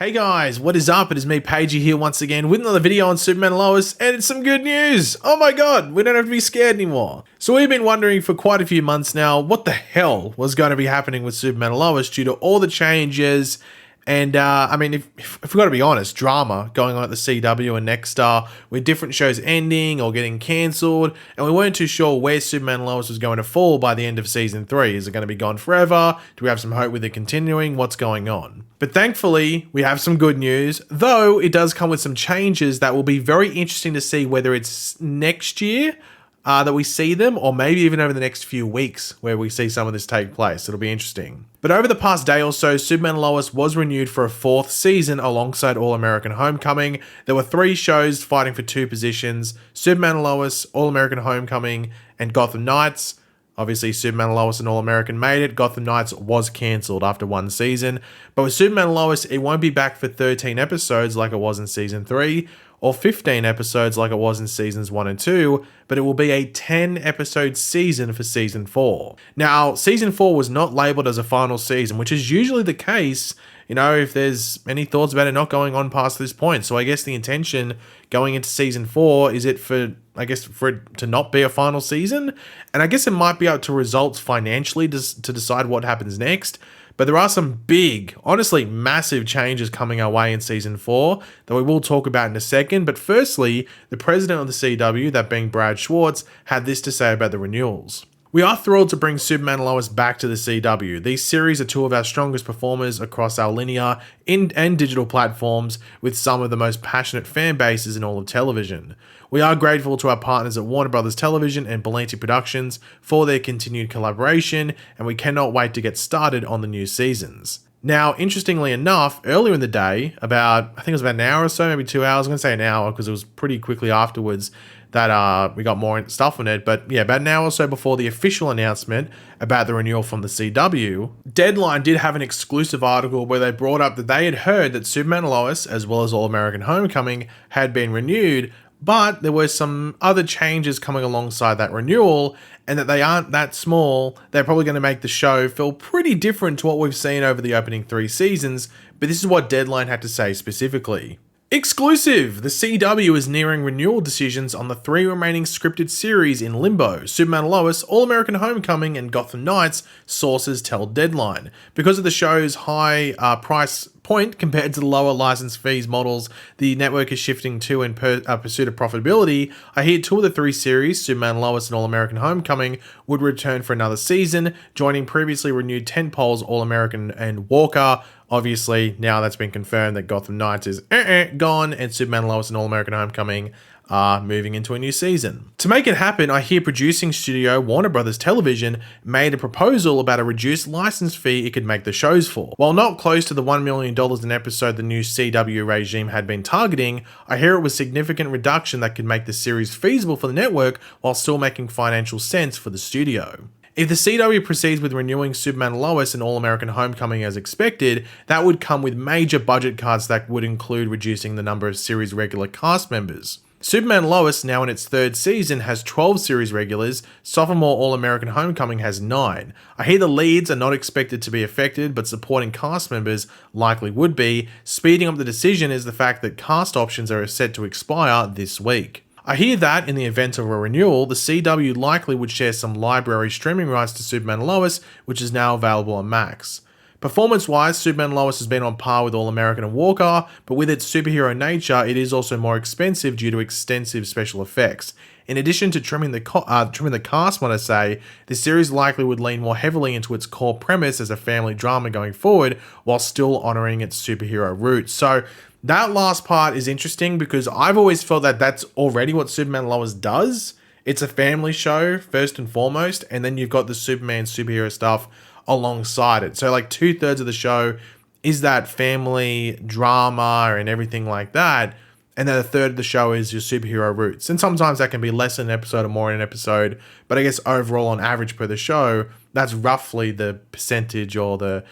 Hey guys, what is up? It is me, Pagey, here once again with another video on Superman and Lois, and it's some good news! Oh my god, we don't have to be scared anymore. So we've been wondering for quite a few months now what the hell was going to be happening with Superman and Lois due to all the changes. And I mean, if we've got to be honest, drama going on at the CW and Nexstar with different shows ending or getting cancelled, and we weren't too sure where Superman and Lois was going to fall by the end of season 3. Is it going to be gone forever? Do we have some hope with it continuing? What's going on? But thankfully, we have some good news, though it does come with some changes that will be very interesting to see whether it's next year that we see them, or maybe even over the next few weeks where we see some of this take place. It'll be interesting. But over the past day or so, Superman and Lois was renewed for a 4th season alongside All-American Homecoming. There were 3 shows fighting for 2 positions: Superman and Lois, All-American Homecoming, and Gotham Knights. Obviously, Superman and Lois and All-American made it. Gotham Knights was cancelled after 1 season. But with Superman and Lois, it won't be back for 13 episodes like it was in season 3, or 15 episodes like it was in seasons 1 and 2, but it will be a 10-episode season for season 4. Now, season 4 was not labeled as a final season, which is usually the case, you know, if there's any thoughts about it not going on past this point. So I guess the intention going into season 4 is for it to not be a final season. And I guess it might be up to results financially to decide what happens next. But there are some big, honestly massive changes coming our way in season 4 that we will talk about in a second. But firstly, the president of the CW, that being Brad Schwartz, had this to say about the renewals. We are thrilled to bring Superman and Lois back to the CW. These series are 2 of our strongest performers across our linear and digital platforms, with some of the most passionate fan bases in all of television. We are grateful to our partners at Warner Brothers Television and Belanti Productions for their continued collaboration, and we cannot wait to get started on the new seasons. Now, interestingly enough, earlier in the day, I think it was about an hour or so, maybe 2 hours, I'm going to say an hour because it was pretty quickly afterwards that we got more stuff on it, but yeah, about an hour or so before the official announcement about the renewal from the CW, Deadline did have an exclusive article where they brought up that they had heard that Superman and Lois, as well as All-American Homecoming, had been renewed, but there were some other changes coming alongside that renewal, and that they aren't that small. They're probably going to make the show feel pretty different to what we've seen over the opening 3 seasons, but this is what Deadline had to say specifically. Exclusive! The CW is nearing renewal decisions on the 3 remaining scripted series in limbo: Superman and Lois, All-American Homecoming, and Gotham Knights, sources tell Deadline. Because of the show's high price point compared to the lower license fees models the network is shifting to in pursuit of profitability, I hear 2 of the 3 series, Superman and Lois and All-American Homecoming, would return for another season, joining previously renewed tentpoles All-American and Walker. Obviously, now that's been confirmed that Gotham Knights is gone, and Superman and Lois and All-American Homecoming are moving into a new season. To make it happen, I hear producing studio Warner Brothers Television made a proposal about a reduced license fee it could make the shows for. While not close to the $1 million an episode the new CW regime had been targeting, I hear it was a significant reduction that could make the series feasible for the network while still making financial sense for the studio. If the CW proceeds with renewing Superman and Lois and All-American Homecoming as expected, that would come with major budget cuts that would include reducing the number of series regular cast members. Superman and Lois, now in its 3rd season, has 12 series regulars. Sophomore All-American Homecoming has 9. I hear the leads are not expected to be affected, but supporting cast members likely would be. Speeding up the decision is the fact that cast options are set to expire this week. I hear that, in the event of a renewal, the CW likely would share some library streaming rights to Superman and Lois, which is now available on Max. Performance-wise, Superman and Lois has been on par with All-American and Walker, but with its superhero nature, it is also more expensive due to extensive special effects. In addition to trimming the cast, the series likely would lean more heavily into its core premise as a family drama going forward, while still honouring its superhero roots. So that last part is interesting because I've always felt that that's already what Superman and Lois does. It's a family show, first and foremost, and then you've got the Superman superhero stuff alongside it. So like 2/3 of the show is that family drama and everything like that. And then 1/3 of the show is your superhero roots. And sometimes that can be less in an episode or more in an episode. But I guess overall, on average per the show, that's roughly the percentage or the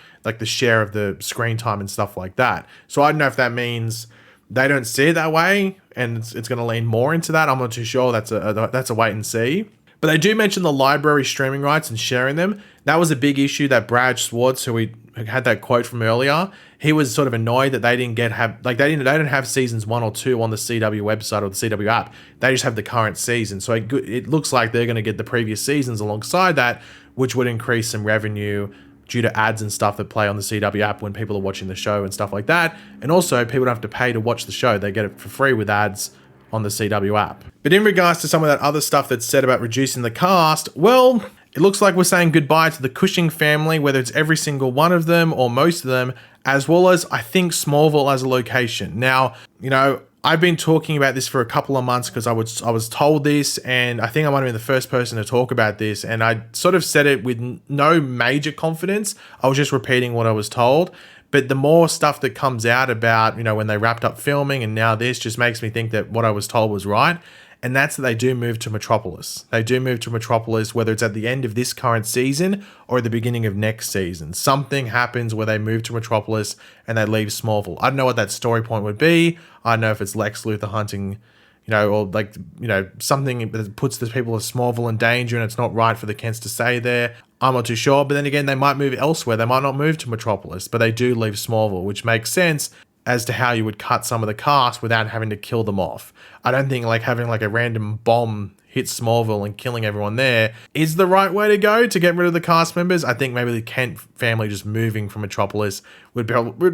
share of the screen time and stuff like that. So I don't know if that means they don't see it that way and it's going to lean more into that. I'm not too sure. That's a wait and see. But they do mention the library streaming rights and sharing them. That was a big issue that Brad Schwartz, who we had that quote from earlier, he was sort of annoyed that they didn't they didn't have seasons 1 or 2 on the CW website or the CW app. They just have the current season. So it looks like they're going to get the previous seasons alongside that, which would increase some revenue due to ads and stuff that play on the CW app when people are watching the show and stuff like that. And also, people don't have to pay to watch the show. They get it for free with ads on the CW app. But in regards to some of that other stuff that's said about reducing the cast, well, it looks like we're saying goodbye to the Cushing family, whether it's every single one of them or most of them, as well as, I think, Smallville as a location. Now, you know, I've been talking about this for a couple of months because I was told this, and I think I might have been the first person to talk about this, and I sort of said it with no major confidence. I was just repeating what I was told. But the more stuff that comes out about, you know, when they wrapped up filming and now this, just makes me think that what I was told was right. And that's that they do move to Metropolis. They do move to Metropolis, whether it's at the end of this current season or at the beginning of next season. Something happens where they move to Metropolis and they leave Smallville. I don't know what that story point would be. I don't know if it's Lex Luthor hunting, you know, or like, you know, something that puts the people of Smallville in danger and it's not right for the Kents to stay there. I'm not too sure. But then again, they might move elsewhere. They might not move to Metropolis, but they do leave Smallville, which makes sense as to how you would cut some of the cast without having to kill them off. I don't think like having like a random bomb hit Smallville and killing everyone there is the right way to go to get rid of the cast members. I think maybe the Kent family just moving from Metropolis would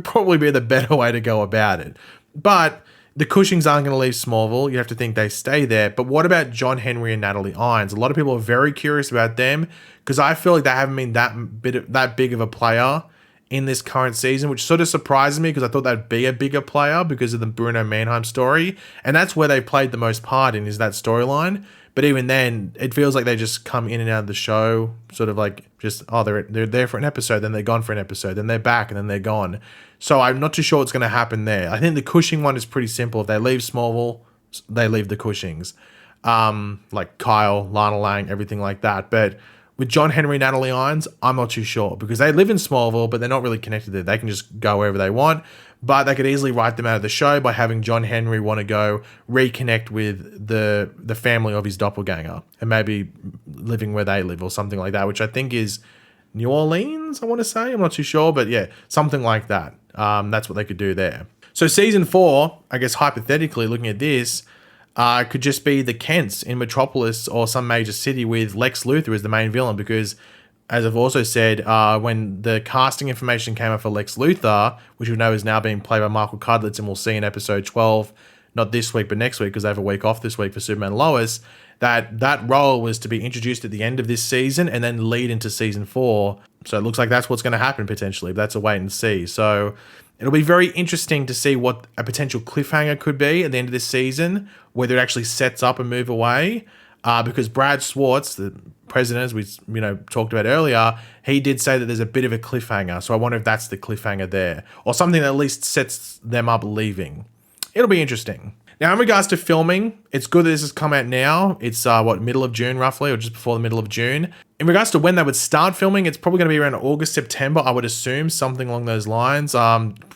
probably be the better way to go about it. But the Cushings aren't going to leave Smallville. You have to think they stay there. But what about John Henry and Natalie Irons? A lot of people are very curious about them because I feel like they haven't been that big of a player in this current season, which sort of surprises me because I thought they'd be a bigger player because of the Bruno Mannheim story. And that's where they played the most part in, is that storyline. But even then, it feels like they just come in and out of the show, sort of like just, oh, they're there for an episode, then they're gone for an episode, then they're back, and then they're gone. So I'm not too sure what's going to happen there. I think the Cushing one is pretty simple. If they leave Smallville, they leave the Cushings. Like Kyle, Lana Lang, everything like that. But with John Henry and Natalie Irons, I'm not too sure because they live in Smallville, but they're not really connected there. They can just go wherever they want, but they could easily write them out of the show by having John Henry want to go reconnect with the family of his doppelganger and maybe living where they live or something like that, which I think is New Orleans, I want to say. I'm not too sure, but yeah, something like that. That's what they could do there. So season 4, I guess hypothetically looking at this, could just be the Kents in Metropolis or some major city with Lex Luthor as the main villain because, as I've also said, when the casting information came out for Lex Luthor, which we know is now being played by Michael Cudlitz, and we'll see in episode 12, not this week but next week because they have a week off this week for Superman and Lois, that role was to be introduced at the end of this season and then lead into season 4. So it looks like that's what's going to happen potentially, but that's a wait and see. So it'll be very interesting to see what a potential cliffhanger could be at the end of this season, whether it actually sets up a move away. Because Brad Schwartz, the president, as we talked about earlier, he did say that there's a bit of a cliffhanger. So I wonder if that's the cliffhanger there, or something that at least sets them up leaving. It'll be interesting. Now, in regards to filming, it's good that this has come out now. It's, middle of June roughly, or just before the middle of June. In regards to when they would start filming, it's probably going to be around August, September, I would assume, something along those lines,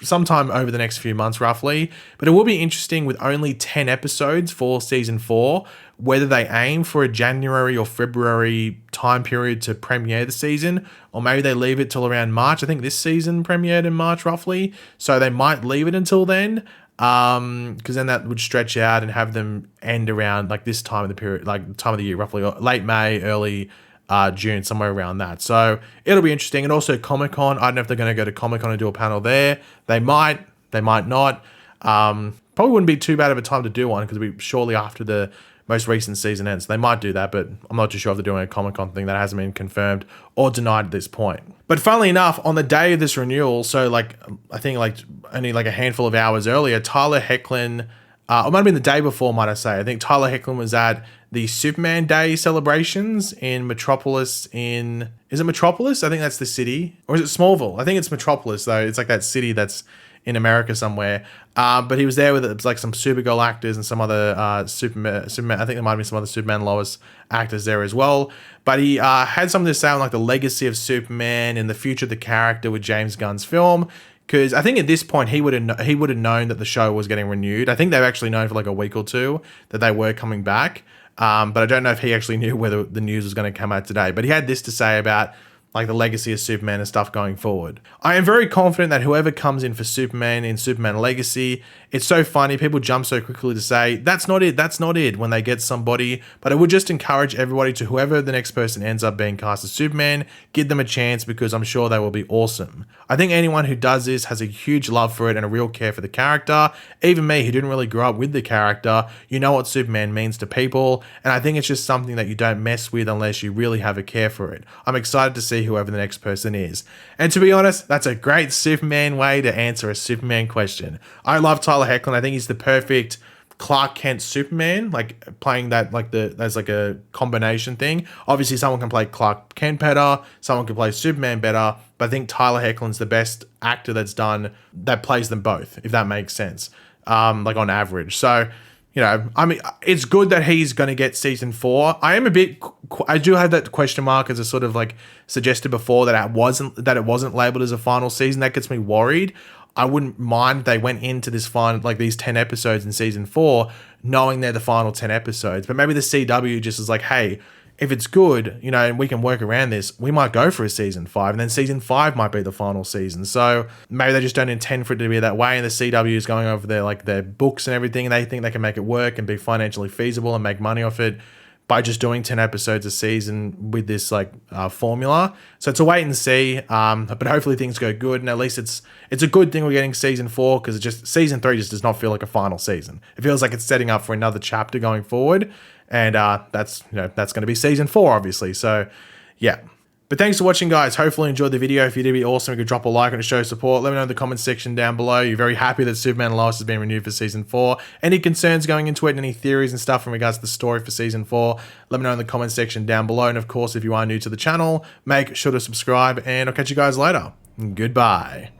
sometime over the next few months roughly. But it will be interesting with only 10 episodes for season 4, whether they aim for a January or February time period to premiere the season, or maybe they leave it till around March. I think this season premiered in March roughly, so they might leave it until then. Because then that would stretch out and have them end around like this time of the period, like time of the year, roughly late May, early June, somewhere around that. So it'll be interesting. And also Comic-Con, I don't know if they're going to go to Comic-Con and do a panel there. They might not. Probably wouldn't be too bad of a time to do one because it'll be shortly after the most recent season ends. They might do that, but I'm not too sure if they're doing a Comic-Con thing. That hasn't been confirmed or denied at this point. But funnily enough, on the day of this renewal, so I think only a handful of hours earlier, Tyler Hoechlin, it might have been the day before, might I say. I think Tyler Hoechlin was at the Superman Day celebrations in Metropolis is it Metropolis? I think that's the city. Or is it Smallville? I think it's Metropolis, though. It's like that city that's in America somewhere. But he was there with some Supergirl actors and some other Superman. I think there might be some other Superman Lois actors there as well. But he had something to say on the legacy of Superman and the future of the character with James Gunn's film. Because I think at this point he would have known that the show was getting renewed. I think they've actually known for a week or two that they were coming back. But I don't know if he actually knew whether the news was going to come out today. But he had this to say about like the legacy of Superman and stuff going forward. I am very confident that whoever comes in for Superman in Superman Legacy, it's so funny, people jump so quickly to say, that's not it, when they get somebody, but I would just encourage everybody to whoever the next person ends up being cast as Superman, give them a chance because I'm sure they will be awesome. I think anyone who does this has a huge love for it and a real care for the character. Even me, who didn't really grow up with the character, you know what Superman means to people, and I think it's just something that you don't mess with unless you really have a care for it. I'm excited to see whoever the next person is. And to be honest, that's a great Superman way to answer a Superman question. I love Tyler Hoechlin. I think he's the perfect Clark Kent Superman, like playing that, like there's like a combination thing. Obviously someone can play Clark Kent better, someone can play Superman better, but I think Tyler Hoechlin's the best actor that plays them both, if that makes sense, like on average. So, you know, I mean, it's good that he's going to get season 4. I do have that question mark as a sort of like suggested before that it wasn't labeled as a final season. That gets me worried. I wouldn't mind if they went into this final, like these 10 episodes in season 4, knowing they're the final 10 episodes. But maybe the CW just is like, hey, if it's good, you know, and we can work around this, we might go for a season 5, and then season 5 might be the final season. So maybe they just don't intend for it to be that way, and the CW is going over their books and everything, and they think they can make it work and be financially feasible and make money off it by just doing 10 episodes a season with this like formula. So it's a wait and see, but hopefully things go good, and at least it's a good thing we're getting season 4, because season 3 just does not feel like a final season. It feels like it's setting up for another chapter going forward. And that's going to be season 4, obviously. So, yeah. But thanks for watching, guys. Hopefully you enjoyed the video. If you did, it'd be awesome. You could drop a like and show support. Let me know in the comments section down below. You're very happy that Superman and Lois has been renewed for season 4. Any concerns going into it, any theories and stuff in regards to the story for season 4, let me know in the comments section down below. And of course, if you are new to the channel, make sure to subscribe, and I'll catch you guys later. Goodbye.